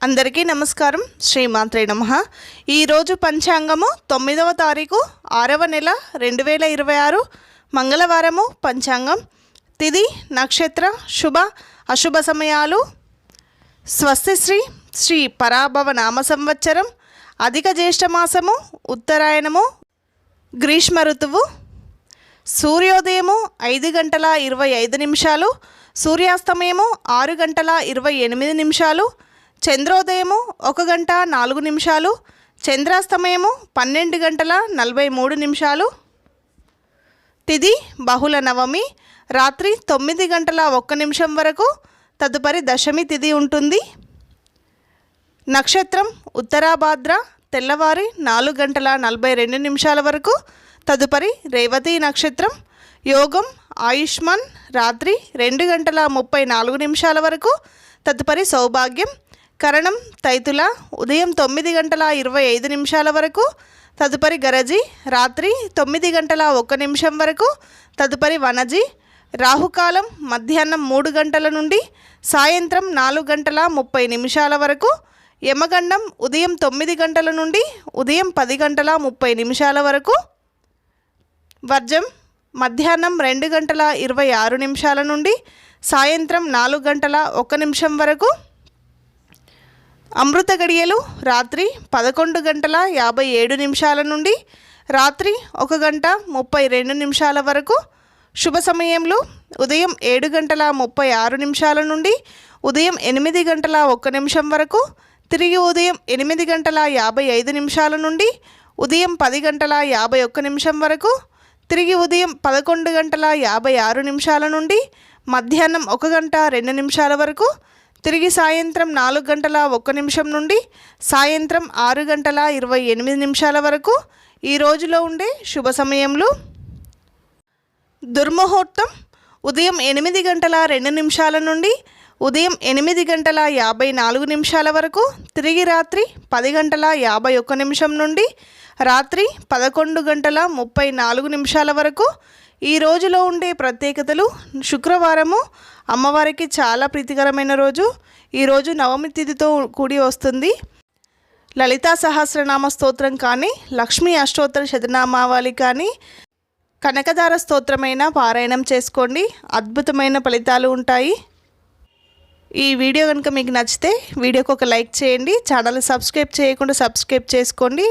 అందరికీ నమస్కారం. శ్రీమాత్రే నమః. ఈరోజు పంచాంగము 9వ తారీఖు 6వ నెల 2026 మంగళవారము. పంచాంగం తిథి నక్షత్ర శుభ అశుభ సమయాలు. స్వస్తి శ్రీ పరాభవ నామ సంవత్సరం, అధిక జ్యేష్ఠమాసము, ఉత్తరాయణము, గ్రీష్మ ఋతువు. సూర్యోదయము 5 గంటల 25 నిమిషాలు, సూర్యాస్తమయము 6 గంటల 28 నిమిషాలు, చంద్రోదయము 1 గంట 4 నిమిషాలు, చంద్రాస్తమయము 12 గంటల 43 నిమిషాలు. తిథి బహుళ నవమి, రాత్రి 9 గంటల 1 నిమిషం వరకు. తదుపరి దశమి తిథి ఉంటుంది. నక్షత్రం ఉత్తరాభాద్ర, తెల్లవారి 4 గంటల 42 నిమిషాల వరకు. తదుపరి రేవతి నక్షత్రం. యోగం ఆయుష్మాన్, రాత్రి 2 గంటల 34 నిమిషాల వరకు. తదుపరి సౌభాగ్యం. కరణం తైతుల, ఉదయం 9 గంటల 25 నిమిషాల వరకు. తదుపరి గరజి, రాత్రి 9 గంటల 1 నిమిషం వరకు. తదుపరి వనజి. రాహుకాలం మధ్యాహ్నం 3 గంటల నుండి సాయంత్రం 4 గంటల 30 నిమిషాల వరకు. యమగండం ఉదయం 9 గంటల నుండి ఉదయం 10 గంటల 30 నిమిషాల వరకు. వర్జం మధ్యాహ్నం 2 గంటల 26 నిమిషాల నుండి సాయంత్రం 4 గంటల 1 నిమిషం వరకు. అమృత గడియలు రాత్రి 11 గంటల 57 నిమిషాల నుండి రాత్రి 1 గంట 32 నిమిషాల వరకు. శుభ సమయంలో ఉదయం 7 గంటల 36 నిమిషాల నుండి ఉదయం 8 గంటల 1 నిమిషం వరకు. తిరిగి ఉదయం 8 గంటల 55 నిమిషాల నుండి ఉదయం 10 గంటల 51 నిమిషం వరకు. తిరిగి ఉదయం 11 గంటల 56 నిమిషాల నుండి మధ్యాహ్నం 1 గంట 2 నిమిషాల వరకు. తిరిగి సాయంత్రం 4 గంటల 1 నిమిషం నుండి సాయంత్రం 6 గంటల 28 నిమిషాల వరకు. ఈ రోజులో ఉండే శుభ సమయములు: దుర్ముహూర్తం ఉదయం 8 గంటల 2 నిమిషాల నుండి ఉదయం 8 గంటల 54 నిమిషాల వరకు. తిరిగి రాత్రి 10 గంటల 51 నిమిషం నుండి రాత్రి 11 గంటల 34 నిమిషాల వరకు. ఈ రోజులో ఉండే ప్రత్యేకతలు: శుక్రవారము అమ్మవారికి చాలా ప్రీతికరమైన రోజు. ఈరోజు నవమి తిథితో కూడి వస్తుంది. లలితా సహస్రనామ స్తోత్రం కానీ, లక్ష్మీ అష్టోత్తర శతనామావళి కానీ, కనకదార స్తోత్రమైన పారాయణం చేసుకోండి. అద్భుతమైన ఫలితాలు ఉంటాయి. ఈ వీడియో కనుక మీకు నచ్చితే వీడియోకి ఒక లైక్ చేయండి. ఛానల్ని సబ్స్క్రైబ్ చేయకుండా సబ్స్క్రైబ్ చేసుకోండి.